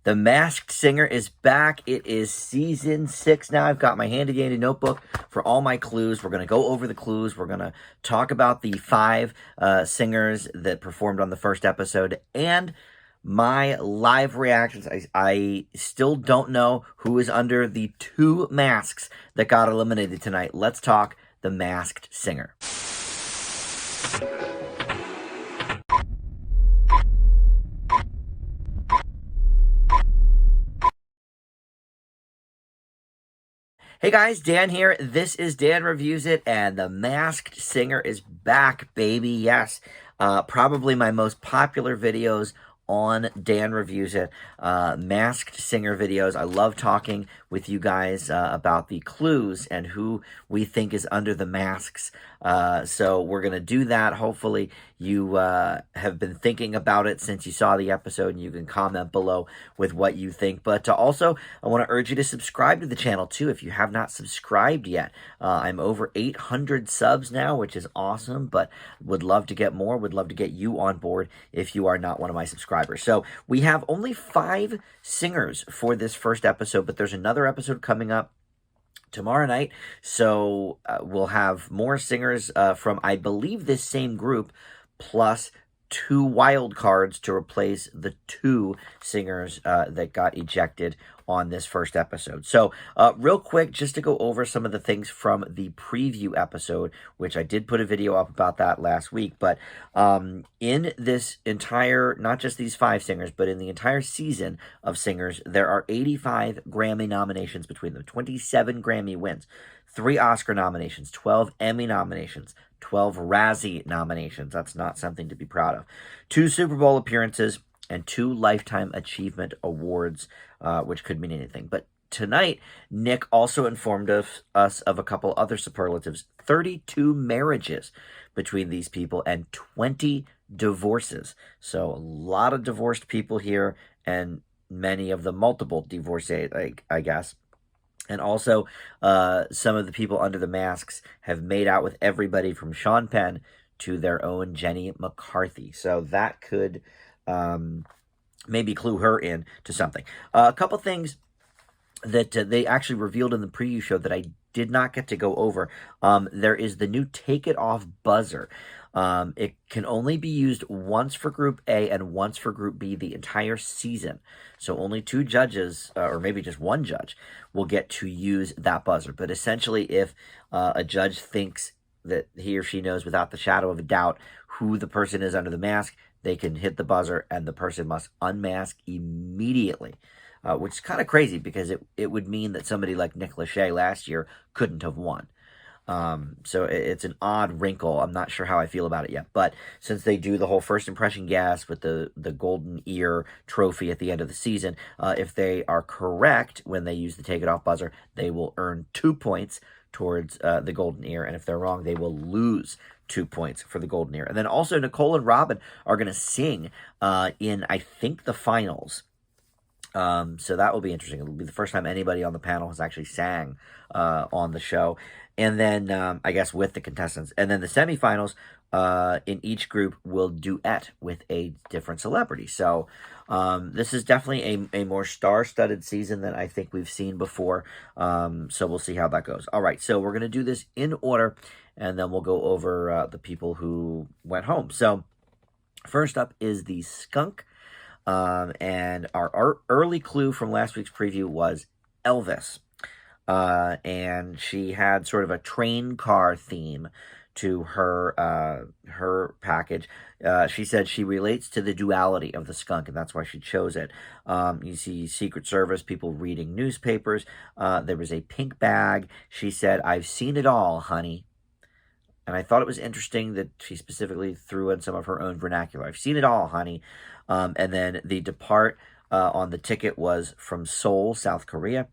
The Masked Singer is back. It is season 6 now. I've got my handy-dandy notebook for all my clues. We're going to go over the clues. We're going to talk about the 5 singers that performed on the first episode and my live reactions. I still don't know who is under the 2 masks that got eliminated tonight. Let's talk The Masked Singer. Hey guys, Dan here. This is Dan Reviews It, and The Masked Singer is back, baby. Yes, probably my most popular videos on Dan Reviews It, Masked Singer videos. I love talking with you guys about the clues and who we think is under the masks. So we're going to do that. Hopefully you have been thinking about it since you saw the episode, and you can comment below with what you think. But also, I want to urge you to subscribe to the channel too if you have not subscribed yet. I'm over 800 subs now, which is awesome, but would love to get more. Would love to get you on board if you are not one of my subscribers. So we have only 5 singers for this first episode, but there's another episode coming up tomorrow night, so we'll have more singers from, I believe, this same group, plus 2 wild cards to replace the 2 singers that got ejected on this first episode. So real quick, just to go over some of the things from the preview episode, which I did put a video up about that last week, but in this entire, not just these 5 singers, but in the entire season of singers, there are 85 Grammy nominations between them, 27 Grammy wins, 3 Oscar nominations, 12 Emmy nominations, 12 Razzie nominations. That's not something to be proud of. 2 Super Bowl appearances, and 2 Lifetime Achievement Awards, which could mean anything. But tonight, Nick also informed us of a couple other superlatives. 32 marriages between these people and 20 divorces. So a lot of divorced people here, and many of them multiple divorcees, I guess. And also, some of the people under the masks have made out with everybody from Sean Penn to their own Jenny McCarthy. So that could maybe clue her in to something. A couple things that they actually revealed in the preview show that I did not get to go over. There is the new Take It Off buzzer. It can only be used once for Group A and once for Group B the entire season. So only 2 judges, or maybe just 1 judge, will get to use that buzzer. But essentially, if a judge thinks that he or she knows without the shadow of a doubt who the person is under the mask, they can hit the buzzer and the person must unmask immediately, which is kind of crazy because it would mean that somebody like Nick Lachey last year couldn't have won. So it's an odd wrinkle. I'm not sure how I feel about it yet. But since they do the whole first impression gas with the golden ear trophy at the end of the season, if they are correct when they use the Take It Off buzzer, they will earn 2 points towards the golden ear. And if they're wrong, they will lose 2 points for the golden ear. And then also Nicole and Robin are going to sing in, I think, the finals. So that will be interesting. It'll be the first time anybody on the panel has actually sang on the show. And then, I guess, with the contestants. And then the semifinals in each group will duet with a different celebrity. So this is definitely a more star-studded season than I think we've seen before. So we'll see how that goes. All right, so we're going to do this in order, and then we'll go over the people who went home. So first up is the Skunk. And our early clue from last week's preview was Elvis. And she had sort of a train car theme to her package. She said she relates to the duality of the skunk, and that's why she chose it. You see Secret Service, people reading newspapers. There was a pink bag. She said, "I've seen it all, honey." And I thought it was interesting that she specifically threw in some of her own vernacular. "I've seen it all, honey." And then the depart on the ticket was from Seoul, South Korea.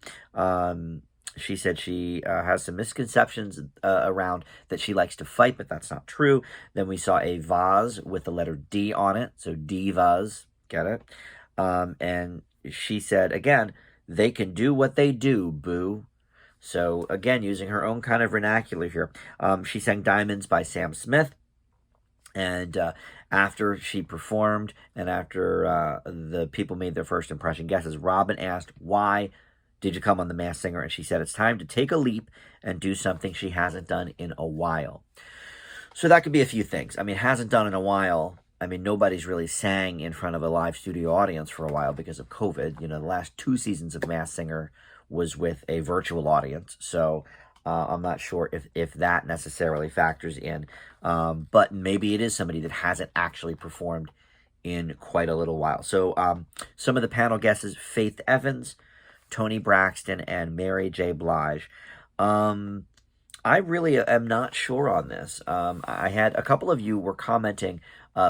She said she has some misconceptions around that she likes to fight, but that's not true. Then we saw a vase with the letter D on it, so divas, get it? And she said, again, "They can do what they do, boo." So, again, using her own kind of vernacular here. She sang Diamonds by Sam Smith. And after she performed and after the people made their first impression guesses, Robin asked, "Why did you come on The Masked Singer?" And she said, "It's time to take a leap and do something she hasn't done in a while." So that could be a few things. I mean, hasn't done in a while. I mean, nobody's really sang in front of a live studio audience for a while because of COVID. You know, the last 2 seasons of Masked Singer was with a virtual audience. So I'm not sure if that necessarily factors in. But maybe it is somebody that hasn't actually performed in quite a little while. So some of the panel guesses: Faith Evans, Tony Braxton, and Mary J. Blige. I really am not sure on this. I had a couple of you were commenting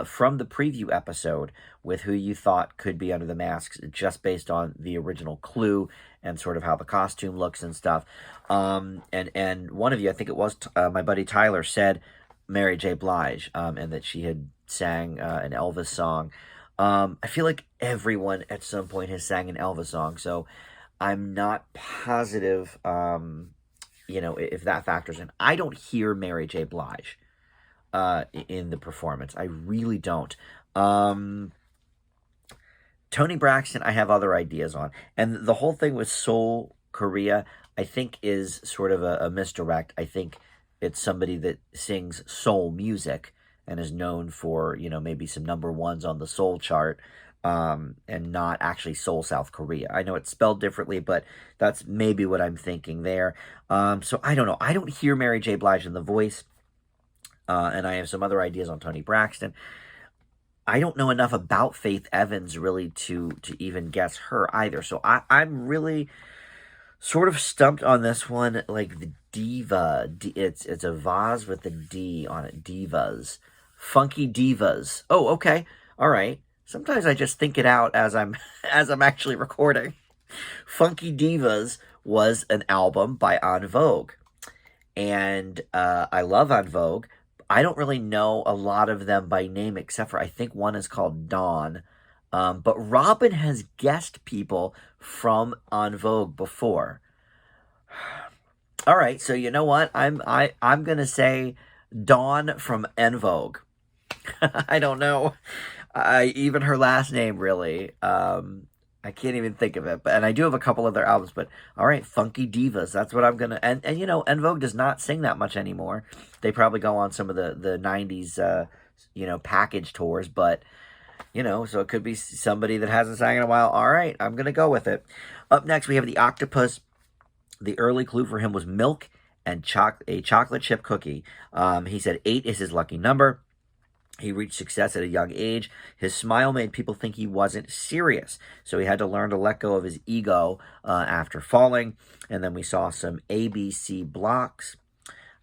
from the preview episode with who you thought could be under the masks just based on the original clue and sort of how the costume looks and stuff. And one of you, I think it was my buddy Tyler, said Mary J. Blige, and that she had sang an Elvis song. I feel like everyone at some point has sang an Elvis song, so I'm not positive, if that factors in. I don't hear Mary J. Blige in the performance. I really don't. Tony Braxton, I have other ideas on. And the whole thing with Seoul, Korea, I think is sort of a misdirect. I think it's somebody that sings soul music and is known for, maybe some number ones on the soul chart, and not actually Seoul, South Korea. I know it's spelled differently, but that's maybe what I'm thinking there. So I don't know. I don't hear Mary J. Blige in the voice, and I have some other ideas on Tony Braxton. I don't know enough about Faith Evans really to even guess her either. So I'm really sort of stumped on this one. Like the diva, it's a vase with a D on it. Divas, funky divas. Oh, okay, all right. Sometimes I just think it out as I'm actually recording. Funky Divas was an album by En Vogue, and I love En Vogue. I don't really know a lot of them by name, except for I think one is called Dawn. But Robin has guessed people from En Vogue before. All right, so you know what? I'm gonna say Dawn from En Vogue. I don't know. Even her last name, really. I can't even think of it. And I do have a couple other albums, but all right, Funky Divas. That's what I'm going to... And En Vogue does not sing that much anymore. They probably go on some of the 90s, package tours, but, so it could be somebody that hasn't sang in a while. All right, I'm going to go with it. Up next, we have the Octopus. The early clue for him was milk and a chocolate chip cookie. He said 8 is his lucky number. He reached success at a young age. His smile made people think he wasn't serious, so he had to learn to let go of his ego after falling. And then we saw some ABC blocks,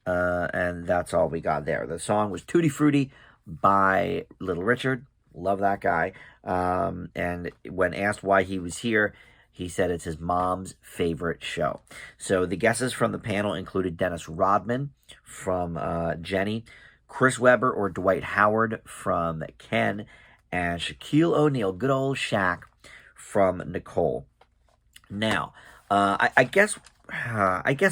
and that's all we got there. The song was Tutti Frutti by Little Richard. Love that guy. And when asked why he was here, he said it's his mom's favorite show. So the guesses from the panel included Dennis Rodman from Jenny, Chris Webber or Dwight Howard from Ken, and Shaquille O'Neal, good old Shaq, from Nicole. Now, I guess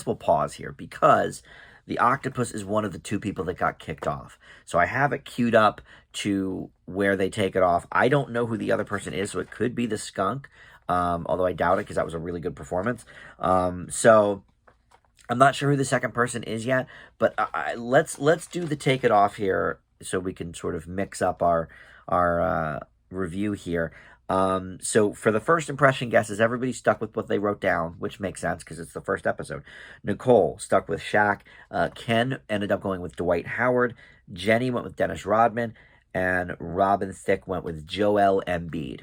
we'll pause here because the Octopus is one of the 2 people that got kicked off. So I have it queued up to where they take it off. I don't know who the other person is, so it could be the Skunk, although I doubt it because that was a really good performance. So I'm not sure who the second person is yet, but let's do the take it off here so we can sort of mix up our review here. So for the first impression guesses, everybody stuck with what they wrote down, which makes sense because it's the first episode. Nicole stuck with Shaq. Ken ended up going with Dwight Howard. Jenny went with Dennis Rodman, and Robin Thicke went with Joel Embiid.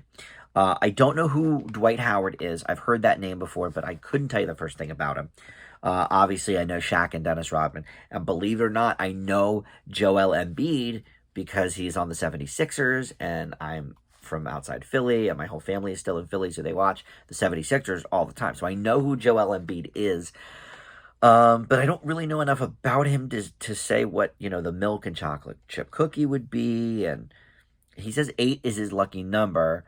I don't know who Dwight Howard is. I've heard that name before, but I couldn't tell you the first thing about him. Obviously, I know Shaq and Dennis Rodman. And believe it or not, I know Joel Embiid because he's on the 76ers, and I'm from outside Philly, and my whole family is still in Philly, so they watch the 76ers all the time. So I know who Joel Embiid is, but I don't really know enough about him to say what, the milk and chocolate chip cookie would be. And he says 8 is his lucky number.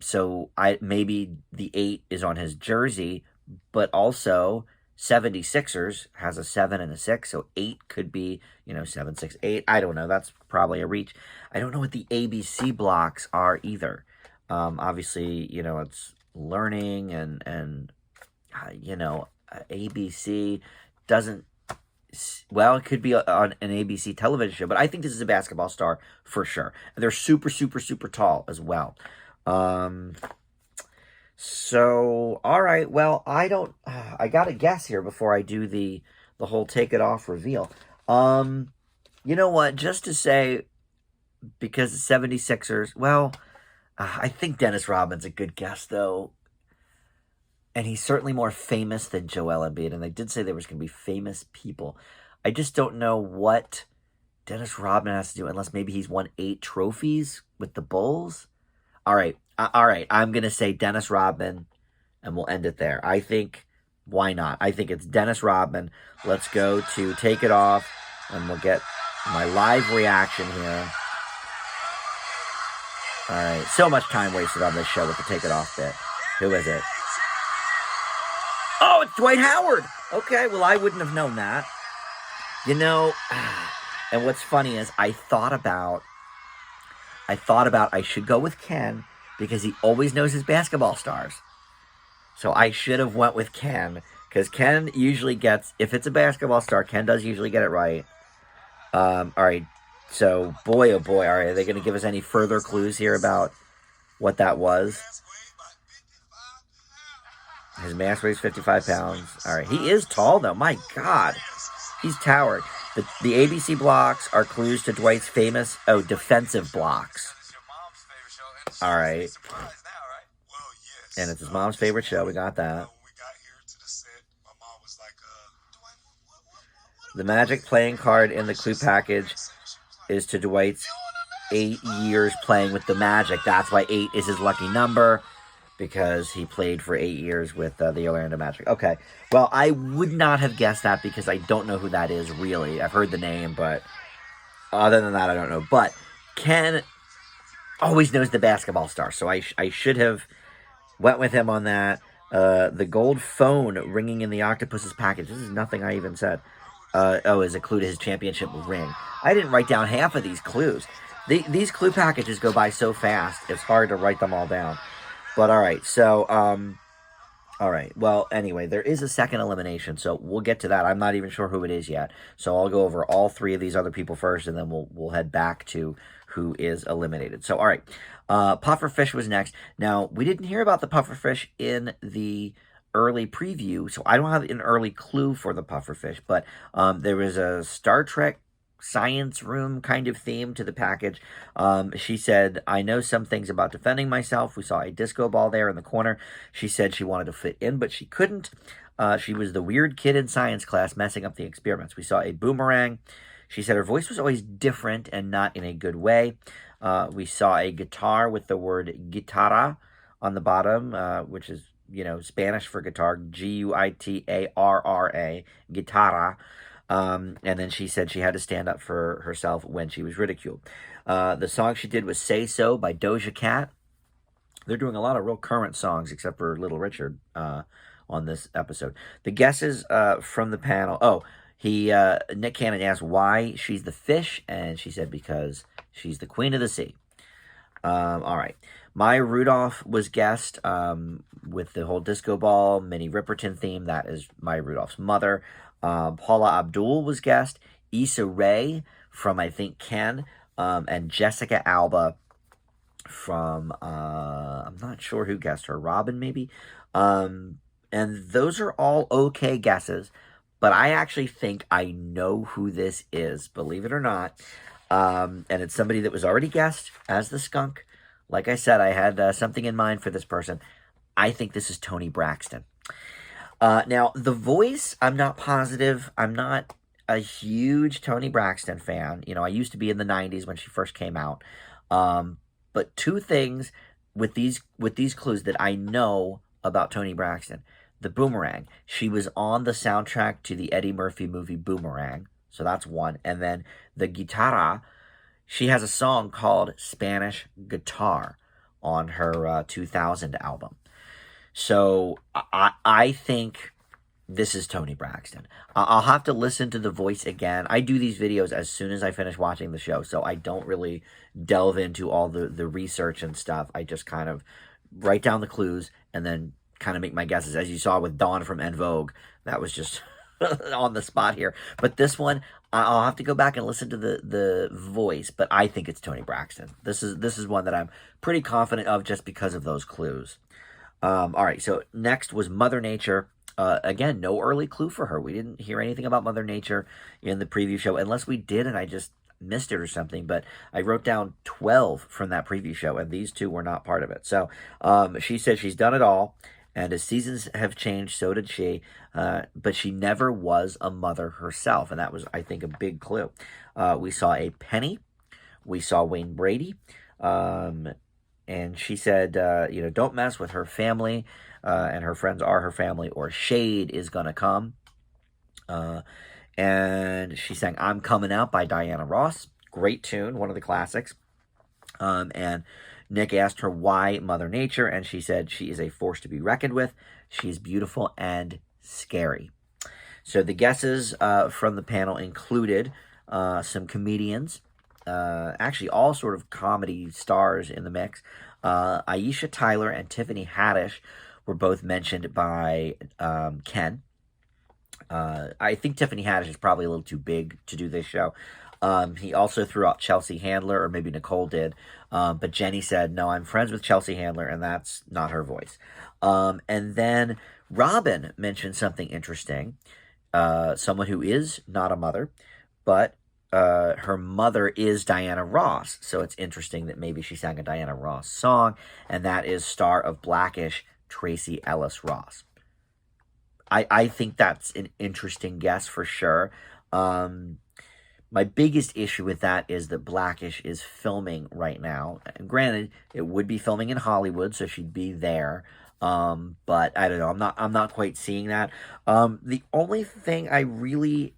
So maybe the 8 is on his jersey, but also 76ers has a 7 and a 6, so 8 could be, 7, 6, 8. I don't know. That's probably a reach. I don't know what the ABC blocks are either. Obviously, it's learning and ABC doesn't, well, it could be on an ABC television show, but I think this is a basketball star for sure. And they're super, super, super tall as well. So, all right, well, I got to guess here before I do the whole take it off reveal. You know what, just to say, because the 76ers, well, I think Dennis Rodman's a good guess, though. And he's certainly more famous than Joel Embiid. And they did say there was going to be famous people. I just don't know what Dennis Rodman has to do, unless maybe he's won 8 trophies with the Bulls. All right. I'm going to say Dennis Rodman, and we'll end it there. I think, why not? I think it's Dennis Rodman. Let's go to Take It Off, and we'll get my live reaction here. All right. So much time wasted on this show with the Take It Off bit. Who is it? Oh, it's Dwight Howard. Okay, well, I wouldn't have known that. And what's funny is I thought about I should go with Ken because he always knows his basketball stars. So I should have went with Ken because Ken usually gets, if it's a basketball star, Ken does usually get it right. All right, so boy, oh boy, all right, are they going to give us any further clues here about what that was? His mass weighs 55 pounds. All right, he is tall, though. My God, he's towered. The ABC blocks are clues to Dwight's famous, defensive blocks. All right. And it's his mom's favorite show. We got that. The Magic playing card in the clue package is to Dwight's 8 years playing with the Magic. That's why 8 is his lucky number, because he played for 8 years with the Orlando Magic. Okay, well, I would not have guessed that because I don't know who that is, really. I've heard the name, but other than that, I don't know. But Ken always knows the basketball star, so I should have went with him on that. The gold phone ringing in the Octopus's package. This is nothing I even said. Is a clue to his championship ring. I didn't write down half of these clues. These clue packages go by so fast, it's hard to write them all down. But all right, so, all right. Well, anyway, there is a second elimination, so we'll get to that. I'm not even sure who it is yet. So I'll go over all 3 of these other people first, and then we'll head back to who is eliminated. So, all right, Pufferfish was next. Now, we didn't hear about the Pufferfish in the early preview, so I don't have an early clue for the Pufferfish, but there was a Star Trek science room kind of theme to the package. She said, I know some things about defending myself. We saw a disco ball there in the corner. She said she wanted to fit in, but she couldn't. She was the weird kid in science class messing up the experiments. We saw a boomerang. She said her voice was always different and not in a good way. We saw a guitar with the word guitarra on the bottom, which is, Spanish for guitar, Guitarra, guitarra. And then she said she had to stand up for herself when she was ridiculed. The song she did was Say So by Doja Cat. They're doing a lot of real current songs, except for Little Richard on this episode. The guesses from the panel. Nick Cannon asked why she's the fish, and she said because she's the queen of the sea. All right. Maya Rudolph was guest with the whole disco ball, Minnie Riperton theme. That is Maya Rudolph's mother. Paula Abdul was guest. Issa Rae from, I think, Ken. And Jessica Alba from, I'm not sure who guessed her. Robin, maybe? And those are all okay guesses. But I actually think I know who this is, believe it or not. And it's somebody that was already guessed as the Skunk. Like I said, I had something in mind for this person. I think this is Toni Braxton. Now, the voice, I'm not positive. I'm not a huge Toni Braxton fan. I used to be in the 90s when she first came out. But 2 things with these clues that I know about Toni Braxton. The boomerang. She was on the soundtrack to the Eddie Murphy movie Boomerang. So that's one. And then the guitarra. She has a song called Spanish Guitar on her 2000 album. So I think this is Toni Braxton. I'll have to listen to the voice again. I do these videos as soon as I finish watching the show, so I don't really delve into all the research and stuff. I just kind of write down the clues and then kind of make my guesses. As you saw with Dawn from En Vogue, that was just on the spot here. But this one, I'll have to go back and listen to the voice, but I think it's Toni Braxton. This is one that I'm pretty confident of just because of those clues. All right, so next was Mother Nature. Again, no early clue for her. We didn't hear anything about Mother Nature in the preview show, unless we did and I just missed it or something. But I wrote down 12 from that preview show, and these two were not part of it. So she said she's done it all, and as seasons have changed, so did she. But she never was a mother herself, and that was, I think, a big clue. We saw a Penny. We saw Wayne Brady. And she said, don't mess with her family, and her friends are her family, or shade is going to come. And she sang I'm Coming Out by Diana Ross. Great tune, one of the classics. And Nick asked her why Mother Nature, and she said she is a force to be reckoned with. She's beautiful and scary. So the guesses from the panel included some comedians, actually all sort of comedy stars in the mix. Aisha Tyler and Tiffany Haddish were both mentioned by Ken. I think Tiffany Haddish is probably a little too big to do this show. He also threw out Chelsea Handler, or maybe Nicole did. But Jenny said, no, I'm friends with Chelsea Handler, and that's not her voice. And then Robin mentioned something interesting. Someone who is not a mother, but her mother is Diana Ross. So it's interesting that maybe she sang a Diana Ross song, and that is star of Blackish, Tracy Ellis Ross. I think that's an interesting guess for sure. My biggest issue with that is that Blackish is filming right now. And granted, it would be filming in Hollywood, so she'd be there. But I don't know. I'm not quite seeing that. The only thing I really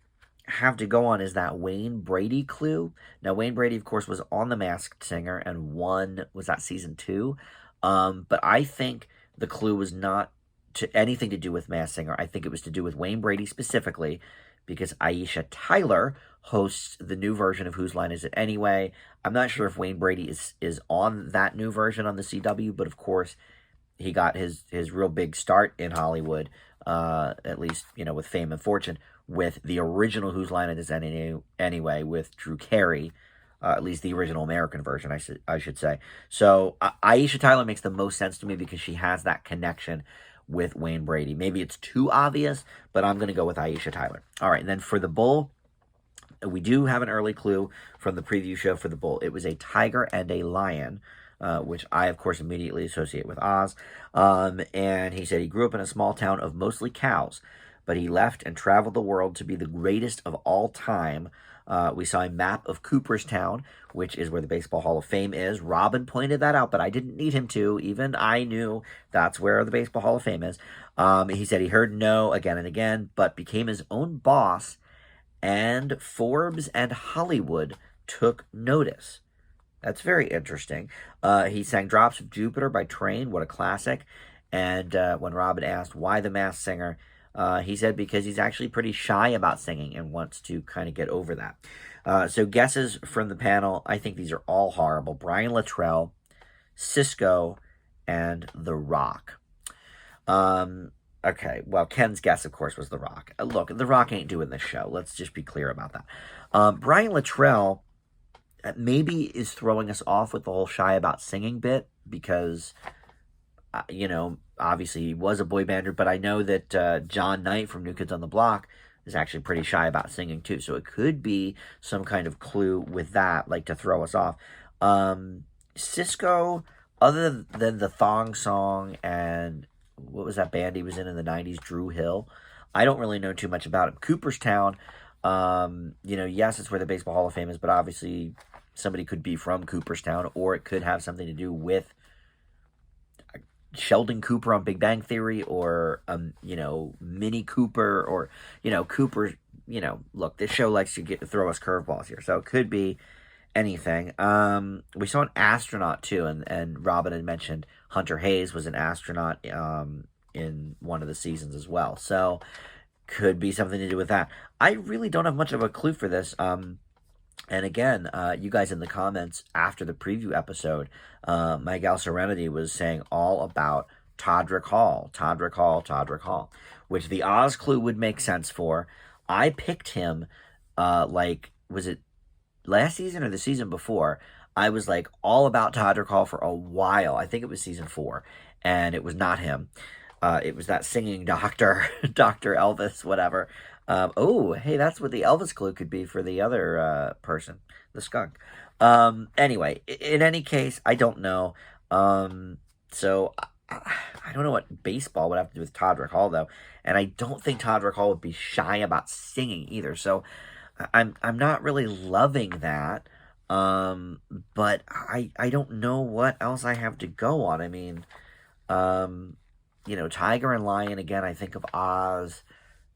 have to go on is that Wayne Brady clue. Now, Wayne Brady, of course, was on The Masked Singer and was that season 2? But I think the clue was not anything to do with Masked Singer. I think it was to do with Wayne Brady specifically, because Aisha Tyler hosts the new version of Whose Line Is It Anyway? I'm not sure if Wayne Brady is on that new version on the CW, but of course, he got his real big start in Hollywood, at least, with fame and fortune, with the original Whose Line It Is Anyway with Drew Carey, at least the original American version, I should say. So Aisha Tyler makes the most sense to me because she has that connection with Wayne Brady. Maybe it's too obvious, but I'm going to go with Aisha Tyler. All right, and then for the bull, we do have an early clue from the preview show for the bull. It was a tiger and a lion, which I, of course, immediately associate with Oz. And he said he grew up in a small town of mostly cows, but he left and traveled the world to be the greatest of all time. We saw a map of Cooperstown, which is where the Baseball Hall of Fame is. Robin pointed that out, but I didn't need him to. Even I knew that's where the Baseball Hall of Fame is. He said he heard no again and again, but became his own boss, and Forbes and Hollywood took notice. That's very interesting. He sang Drops of Jupiter by Train. What a classic. And when Robin asked why The Masked Singer, he said because he's actually pretty shy about singing and wants to kind of get over that. So guesses from the panel, I think these are all horrible. Brian Luttrell, Cisco, and The Rock. Okay, well, Ken's guess, of course, was The Rock. Look, The Rock ain't doing this show. Let's just be clear about that. Brian Luttrell maybe is throwing us off with the whole shy about singing bit because, obviously he was a boy bander, but I know that John Knight from New Kids on the Block is actually pretty shy about singing too. So it could be some kind of clue with that, like to throw us off. Cisco, other than the Thong Song and what was that band he was in the 90s, Drew Hill, I don't really know too much about him. Cooperstown, yes, it's where the Baseball Hall of Fame is, but obviously somebody could be from Cooperstown, or it could have something to do with Sheldon Cooper on Big Bang Theory, or, Mini Cooper, or, Cooper, look, this show likes to throw us curveballs here, so it could be anything. We saw an astronaut, too, and Robin had mentioned Hunter Hayes was an astronaut in one of the seasons as well, so could be something to do with that. I really don't have much of a clue for this. And again, you guys in the comments after the preview episode, my gal Serenity was saying all about Todrick Hall, Todrick Hall, Todrick Hall, which the Oz clue would make sense for. I picked him, was it last season or the season before? I was like all about Todrick Hall for a while. I think it was season 4, and it was not him. It was that singing doctor, Dr. Elvis, whatever. Oh, hey, that's what the Elvis clue could be for the other person, the skunk. Anyway, in any case, I don't know. So I don't know what baseball would have to do with Todrick Hall, though. And I don't think Todrick Hall would be shy about singing either. So I'm not really loving that. But I don't know what else I have to go on. I mean, Tiger and Lion, again, I think of Oz.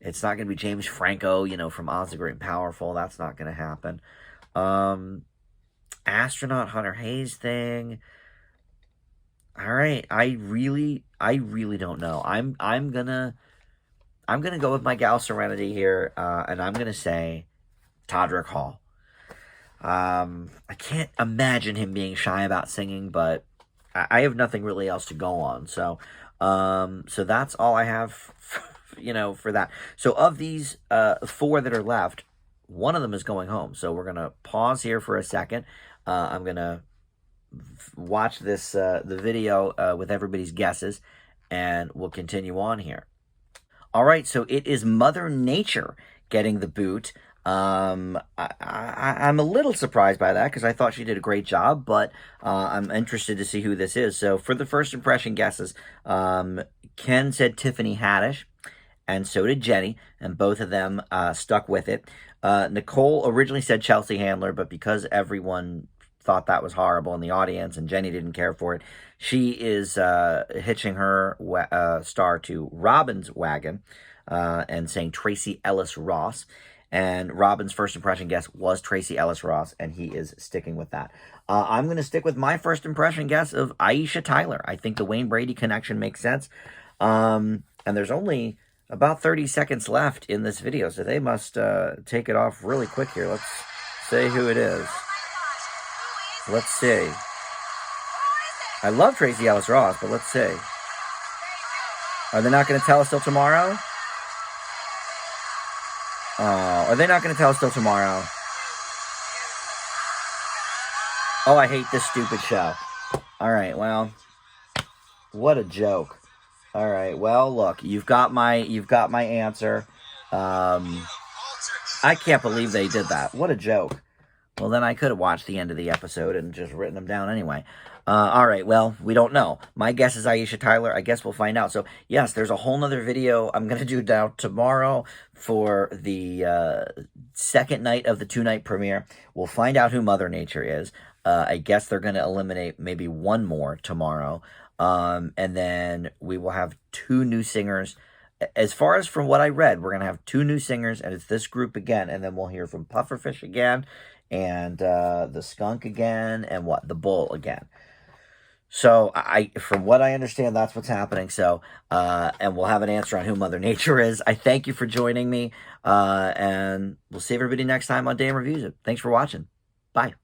It's not going to be James Franco, from Oz the Great and Powerful. That's not going to happen. Astronaut Hunter Hayes thing. All right, I really don't know. I'm gonna go with my gal Serenity here, and I'm gonna say Todrick Hall. I can't imagine him being shy about singing, but I have nothing really else to go on. So that's all I have, for that. So of these 4 that are left, one of them is going home. So we're gonna pause here for a second. I'm gonna watch this the video with everybody's guesses, and we'll continue on here. All right, so it is Mother Nature getting the boot. I'm a little surprised by that because I thought she did a great job, but I'm interested to see who this is. So for the first impression guesses, Ken said Tiffany Haddish, and so did Jenny, and both of them stuck with it. Nicole originally said Chelsea Handler, but because everyone thought that was horrible in the audience and Jenny didn't care for it, she is hitching her star to Robin's wagon and saying Tracy Ellis Ross. And Robin's first impression guess was Tracy Ellis Ross, and he is sticking with that. I'm going to stick with my first impression guess of Aisha Tyler. I think the Wayne Brady connection makes sense. And there's only about 30 seconds left in this video, so they must take it off really quick here. Let's say who it is. Let's see. I love Tracy Ellis Ross, but let's see. Are they not going to tell us till tomorrow? Oh, are they not going to tell us till tomorrow? Oh, I hate this stupid show. All right, well, what a joke. All right, well, look, you've got my answer. I can't believe they did that. What a joke. Well, then I could have watched the end of the episode and just written them down anyway. All right, well, we don't know. My guess is Aisha Tyler. I guess we'll find out. So, yes, there's a whole nother video I'm going to do now tomorrow for the second night of the 2-night premiere. We'll find out who Mother Nature is. I guess they're going to eliminate maybe one more tomorrow. And then we will have 2 new singers. As far as from what I read, we're going to have 2 new singers, and it's this group again. And then we'll hear from Pufferfish again, and the Skunk again, and the Bull again. So from what I understand, that's what's happening. So, and we'll have an answer on who Mother Nature is. I thank you for joining me, and we'll see everybody next time on Dan Reviews It. Thanks for watching. Bye.